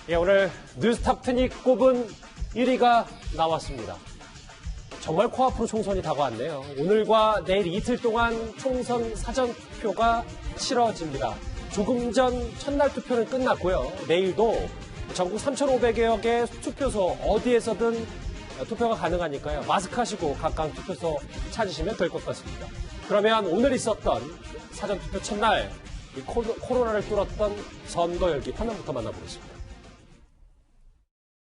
예, 오늘 뉴스탑 10이 꼽은 1위가 나왔습니다. 정말 코앞으로 총선이 다가왔네요. 오늘과 내일 이틀 동안 총선 사전투표가 치러집니다. 조금 전 첫날 투표는 끝났고요. 내일도 전국 3,500여 개 투표소 어디에서든 투표가 가능하니까요. 마스크 하시고 가까운 투표소 찾으시면 될 것 같습니다. 그러면 오늘 있었던 사전투표 첫날 이 코로나를 뚫었던 선거 열기 화면부터 만나보겠습니다.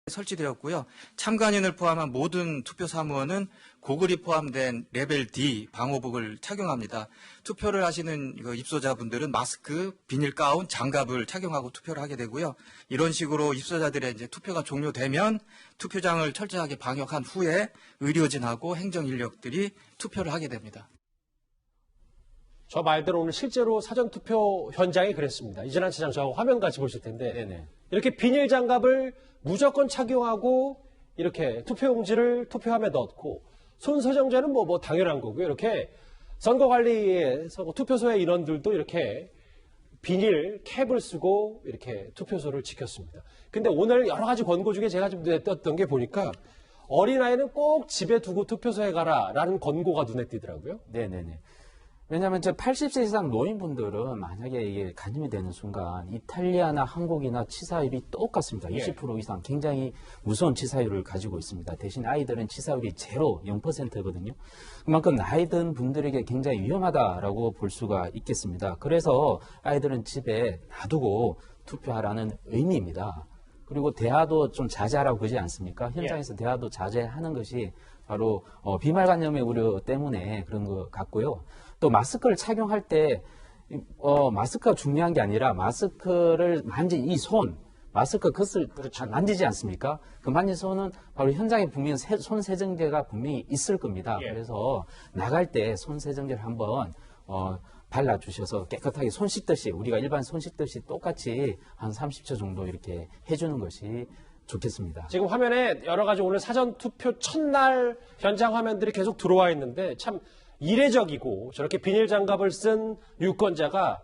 설치되었고요. 참관인을 포함한 모든 투표 사무원은 고글이 포함된 레벨 D 방호복을 착용합니다. 투표를 하시는 입소자분들은 마스크, 비닐 가운, 장갑을 착용하고 투표를 하게 되고요. 이런 식으로 입소자들의 이제 투표가 종료되면 투표장을 철저하게 방역한 후에 의료진하고 행정 인력들이 투표를 하게 됩니다. 저 말대로 오늘 실제로 사전투표 현장이 그랬습니다. 이진환 차장 저 화면 같이 보실 텐데 네네. 이렇게 비닐 장갑을 무조건 착용하고 이렇게 투표용지를 투표함에 넣고 손세정제는 뭐 당연한 거고요. 이렇게 선거관리에서 투표소의 인원들도 이렇게 비닐 캡을 쓰고 이렇게 투표소를 지켰습니다. 근데 오늘 여러 가지 권고 중에 제가 좀 냈던 게 보니까 어린아이는 꼭 집에 두고 투표소에 가라라는 권고가 눈에 띄더라고요. 네네네. 왜냐하면 80세 이상 노인분들은 만약에 이게 감염이 되는 순간 이탈리아나 한국이나 치사율이 똑같습니다. 20% 이상 굉장히 무서운 치사율을 가지고 있습니다. 대신 아이들은 치사율이 0%거든요. 그만큼 나이 든 분들에게 굉장히 위험하다라고 볼 수가 있겠습니다. 그래서 아이들은 집에 놔두고 투표하라는 의미입니다. 그리고 대화도 좀 자제하라고 그러지 않습니까? 현장에서 대화도 자제하는 것이 바로 비말 감염의 우려 때문에 그런 것 같고요. 또 마스크를 착용할 때 마스크가 중요한 게 아니라 마스크를 만진 이 손, 마스크 겉을 만지지 않습니까? 그 만진 손은 바로 현장에 분명히 손 세정제가 분명히 있을 겁니다. 그래서 나갈 때 손 세정제를 한번 발라주셔서 깨끗하게 손 씻듯이 우리가 일반 손 씻듯이 똑같이 한 30초 정도 이렇게 해주는 것이 좋겠습니다. 지금 화면에 여러 가지 오늘 사전투표 첫날 현장 화면들이 계속 들어와 있는데 참 이례적이고 저렇게 비닐 장갑을 쓴 유권자가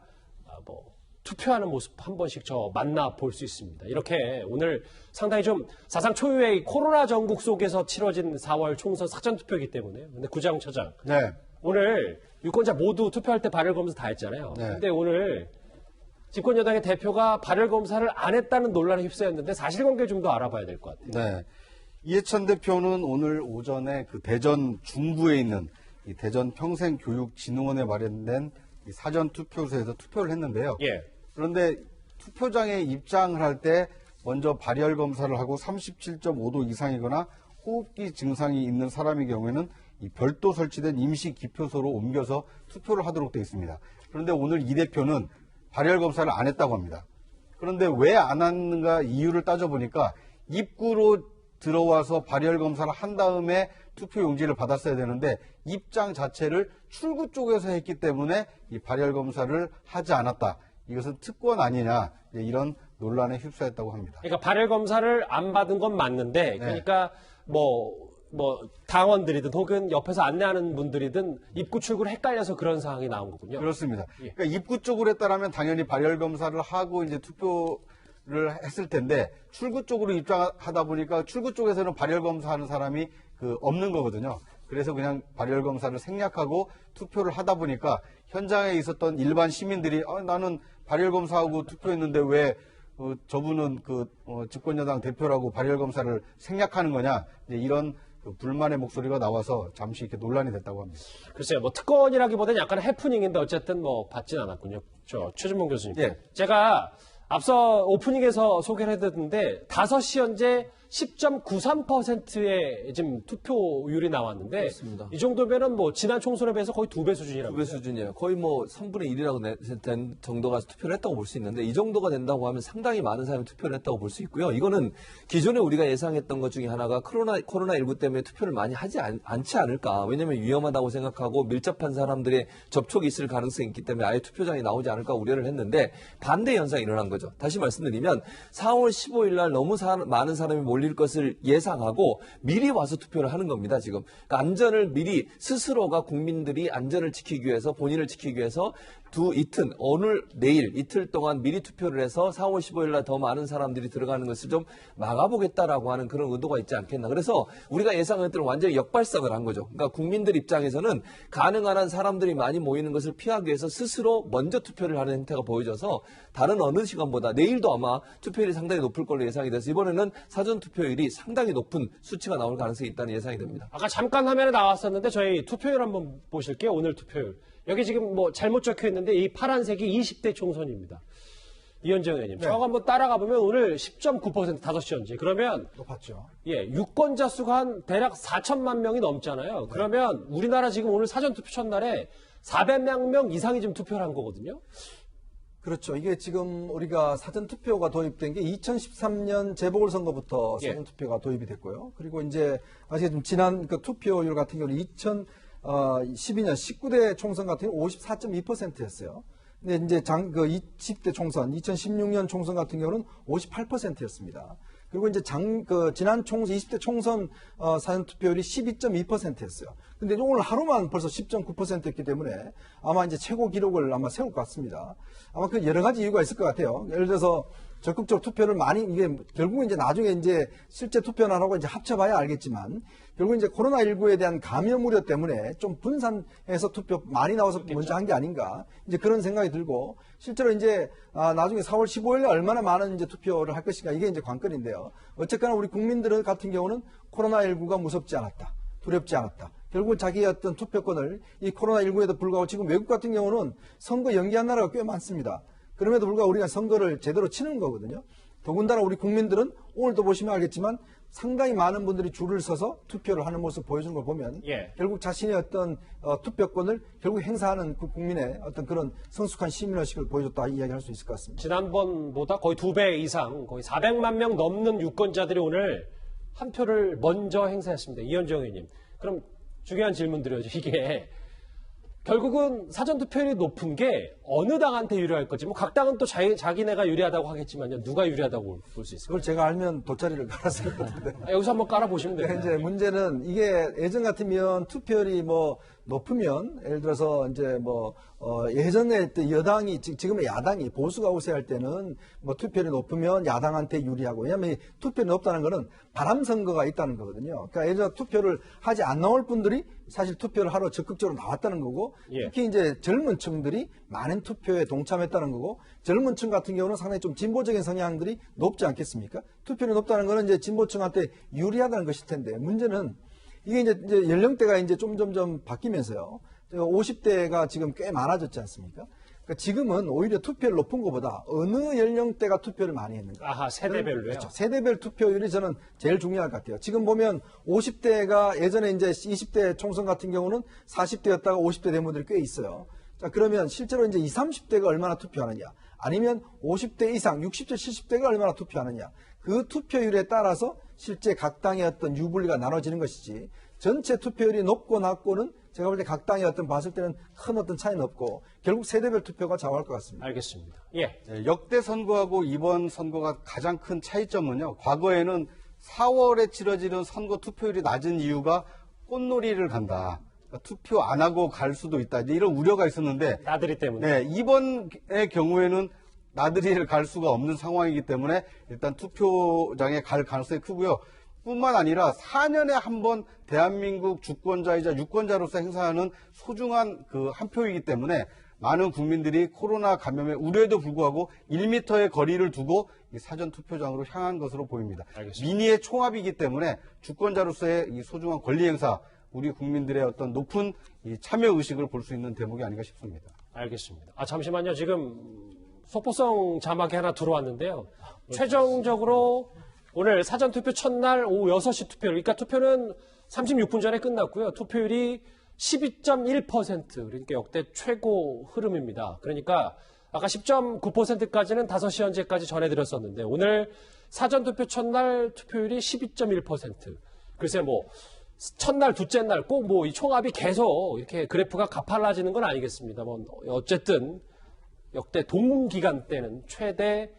투표하는 모습 한 번씩 저 만나볼 수 있습니다. 이렇게 오늘 상당히 좀 사상 초유의 코로나 전국 속에서 치러진 4월 총선 사전투표이기 때문에 근데 구자영 차장 네. 오늘 유권자 모두 투표할 때 발열 검사 다 했잖아요. 네. 근데 오늘 집권여당의 대표가 발열 검사를 안 했다는 논란에 휩싸였는데 사실관계를 좀 더 알아봐야 될 것 같아요. 네. 이해찬 대표는 오늘 오전에 그 대전 중부에 있는 이 대전 평생교육진흥원에 마련된 이 사전투표소에서 투표를 했는데요. 예. 그런데 투표장에 입장을 할 때 먼저 발열 검사를 하고 37.5도 이상이거나 호흡기 증상이 있는 사람의 경우에는 이 별도 설치된 임시 기표소로 옮겨서 투표를 하도록 되어 있습니다. 그런데 오늘 이 대표는 발열 검사를 안 했다고 합니다. 그런데 왜 안 하는가 이유를 따져보니까 입구로 들어와서 발열 검사를 한 다음에 투표 용지를 받았어야 되는데 입장 자체를 출구 쪽에서 했기 때문에 이 발열 검사를 하지 않았다. 이것은 특권 아니냐 이런 논란에 휩싸였다고 합니다. 그러니까 발열 검사를 안 받은 건 맞는데 그러니까 당원들이든 혹은 옆에서 안내하는 분들이든 입구 출구를 헷갈려서 그런 상황이 나온 거군요. 그렇습니다. 그러니까 입구 쪽으로 했다라면 당연히 발열 검사를 하고 이제 투표를 했을 텐데 출구 쪽으로 입장하다 보니까 출구 쪽에서는 발열 검사하는 사람이 없는 거거든요. 그래서 그냥 발열 검사를 생략하고 투표를 하다 보니까 현장에 있었던 일반 시민들이 나는 발열 검사하고 투표했는데 왜 저분은 집권여당 대표라고 발열 검사를 생략하는 거냐 이런 불만의 목소리가 나와서 잠시 이렇게 논란이 됐다고 합니다. 글쎄요, 특권이라기보다는 약간 해프닝인데 어쨌든 받진 않았군요. 최준봉 교수님. 예. 제가 앞서 오프닝에서 소개를 해드렸는데 5시 현재 10.93%의 지금 투표율이 나왔는데 그렇습니다. 이 정도면은 지난 총선에 비해서 거의 2배 수준이라고. 2배 수준이에요. 거의 3분의 1이라고 된 정도가 투표를 했다고 볼 수 있는데 이 정도가 된다고 하면 상당히 많은 사람이 투표를 했다고 볼 수 있고요. 이거는 기존에 우리가 예상했던 것 중에 하나가 코로나19 때문에 투표를 많이 하지 않지 않을까. 왜냐하면 위험하다고 생각하고 밀접한 사람들의 접촉이 있을 가능성이 있기 때문에 아예 투표장에 나오지 않을까 우려를 했는데 반대 현상이 일어난 거죠. 다시 말씀드리면 4월 15일 날 너무 많은 사람이 몰릴 것을 예상하고 미리 와서 투표를 하는 겁니다, 지금. 그러니까 안전을 미리 스스로가 국민들이 안전을 지키기 위해서 본인을 지키기 위해서 오늘, 내일 이틀 동안 미리 투표를 해서 4월 15일 날 더 많은 사람들이 들어가는 것을 좀 막아보겠다라고 하는 그런 의도가 있지 않겠나. 그래서 우리가 예상했던 완전히 역발상을 한 거죠. 그러니까 국민들 입장에서는 가능한 한 사람들이 많이 모이는 것을 피하기 위해서 스스로 먼저 투표를 하는 행태가 보여져서 다른 어느 시간보다 내일도 아마 투표율이 상당히 높을 걸로 예상이 돼서 이번에는 사전 투표율이 상당히 높은 수치가 나올 가능성이 있다는 예상이 됩니다. 아까 잠깐 화면에 나왔었는데 저희 투표율 한번 보실게요. 오늘 투표율. 여기 지금 뭐 잘못 적혀 있는데 이 파란색이 20대 총선입니다. 이현정 의원님. 저거 한번 따라가 보면 오늘 10.9% 5시 현재. 그러면 높았죠. 예, 유권자 수가 한 대략 4천만 명이 넘잖아요. 그러면 우리나라 지금 오늘 사전 투표 첫날에 400만 명 이상이 지금 투표를 한 거거든요. 그렇죠. 이게 지금 우리가 사전투표가 도입된 게 2013년 재보궐선거부터 예. 사전투표가 도입이 됐고요. 그리고 이제 아직 좀 지난 그 투표율 같은 경우는 2012년 19대 총선 같은 경우 54.2%였어요. 근데 이제 20대 총선, 2016년 총선 같은 경우는 58%였습니다. 그리고 이제 지난 총선, 20대 총선 사전투표율이 12.2%였어요. 근데 오늘 하루만 벌써 10.9%였기 때문에 아마 이제 최고 기록을 아마 세울 것 같습니다. 아마 그 여러 가지 이유가 있을 것 같아요. 예를 들어서 적극적 투표를 이게 결국은 이제 나중에 이제 실제 투표날하고 이제 합쳐봐야 알겠지만 결국 이제 코로나19에 대한 감염 우려 때문에 좀 분산해서 투표 많이 나와서 먼저 한 게 아닌가 이제 그런 생각이 들고 실제로 이제 나중에 4월 15일에 얼마나 많은 이제 투표를 할 것인가 이게 이제 관건인데요. 어쨌거나 우리 국민들 같은 경우는 코로나19가 무섭지 않았다. 두렵지 않았다. 결국 자기의 어떤 투표권을 이 코로나19에도 불구하고 지금 외국 같은 경우는 선거 연기한 나라가 꽤 많습니다. 그럼에도 불구하고 우리가 선거를 제대로 치는 거거든요. 더군다나 우리 국민들은 오늘도 보시면 알겠지만 상당히 많은 분들이 줄을 서서 투표를 하는 모습 보여주는 걸 보면 예. 결국 자신의 어떤 투표권을 결국 행사하는 그 국민의 어떤 그런 성숙한 시민의식을 보여줬다 이야기할 수 있을 것 같습니다. 지난번보다 거의 2배 이상, 거의 400만 명 넘는 유권자들이 오늘 한 표를 먼저 행사했습니다. 이현정 의원님. 그럼 중요한 질문 드려야죠. 이게 결국은 사전투표율이 높은 게 어느 당한테 유리할 거지. 뭐 각 당은 또 자기네가 유리하다고 하겠지만요. 누가 유리하다고 볼 수 있을까요? 그걸 제가 알면 돗자리를 깔았을 것 같은데. 여기서 한번 깔아보시면 됩니다. 이제 문제는 이게 예전 같으면 투표율이 뭐 높으면 예를 들어서 이제 뭐 예전에 여당이 지금의 야당이 보수가 우세할 때는 뭐 투표율이 높으면 야당한테 유리하고 왜냐하면 이 투표율이 높다는 거는 바람 선거가 있다는 거거든요. 그러니까 예전 투표를 하지 안 나올 분들이 사실 투표를 하러 적극적으로 나왔다는 거고 예. 특히 이제 젊은 층들이 많은 투표에 동참했다는 거고 젊은 층 같은 경우는 상당히 좀 진보적인 성향들이 높지 않겠습니까? 투표율이 높다는 거는 이제 진보층한테 유리하다는 것일 텐데 문제는 이게 이제 연령대가 이제 점점 바뀌면서요. 50대가 지금 꽤 많아졌지 않습니까? 그러니까 지금은 오히려 투표율 높은 것보다 어느 연령대가 투표를 많이 했는가. 아하, 세대별로요? 그렇죠. 세대별 투표율이 저는 제일 중요할 것 같아요. 지금 보면 50대가 예전에 이제 20대 총선 같은 경우는 40대였다가 50대 된 분들이 꽤 있어요. 자, 그러면 실제로 이제 20, 30대가 얼마나 투표하느냐. 아니면 50대 이상, 60대, 70대가 얼마나 투표하느냐. 그 투표율에 따라서 실제 각 당의 어떤 유불리가 나눠지는 것이지 전체 투표율이 높고 낮고는 제가 볼 때 각 당의 어떤 봤을 때는 큰 어떤 차이는 없고 결국 세대별 투표가 좌우할 것 같습니다. 알겠습니다. 예. 네, 역대 선거하고 이번 선거가 가장 큰 차이점은요. 과거에는 4월에 치러지는 선거 투표율이 낮은 이유가 꽃놀이를 간다. 그러니까 투표 안 하고 갈 수도 있다. 이런 우려가 있었는데 나들이 때문에. 네, 이번의 경우에는 나들이를 갈 수가 없는 상황이기 때문에 일단 투표장에 갈 가능성이 크고요. 뿐만 아니라 4년에 한 번 대한민국 주권자이자 유권자로서 행사하는 소중한 그 한 표이기 때문에 많은 국민들이 코로나 감염의 우려에도 불구하고 1m의 거리를 두고 이 사전 투표장으로 향한 것으로 보입니다. 알겠습니다. 민의의 총합이기 때문에 주권자로서의 이 소중한 권리 행사, 우리 국민들의 어떤 높은 이 참여 의식을 볼 수 있는 대목이 아닌가 싶습니다. 알겠습니다. 잠시만요. 지금 속보성 자막이 하나 들어왔는데요. 최종적으로 오늘 사전투표 첫날 오후 6시 투표, 그러니까 투표는 36분 전에 끝났고요. 투표율이 12.1%, 그러니까 역대 최고 흐름입니다. 그러니까 아까 10.9%까지는 5시 현재까지 전해드렸었는데 오늘 사전투표 첫날 투표율이 12.1%. 글쎄 뭐 첫날, 둘째 날 꼭 뭐 이 총합이 계속 이렇게 그래프가 가팔라지는 건 아니겠습니다. 뭐 어쨌든 역대 동기간 때는 최대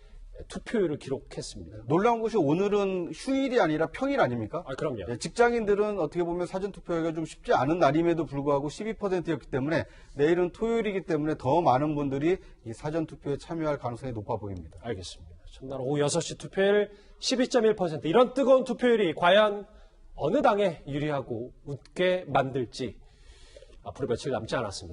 투표율을 기록했습니다. 놀라운 것이 오늘은 휴일이 아니라 평일 아닙니까? 아, 그럼요. 예, 직장인들은 어떻게 보면 사전투표하기가 좀 쉽지 않은 날임에도 불구하고 12%였기 때문에 내일은 토요일이기 때문에 더 많은 분들이 이 사전투표에 참여할 가능성이 높아 보입니다. 알겠습니다. 첫날 오후 6시 투표율 12.1%. 이런 뜨거운 투표율이 과연 어느 당에 유리하고 웃게 만들지 앞으로 며칠 남지 않았습니다.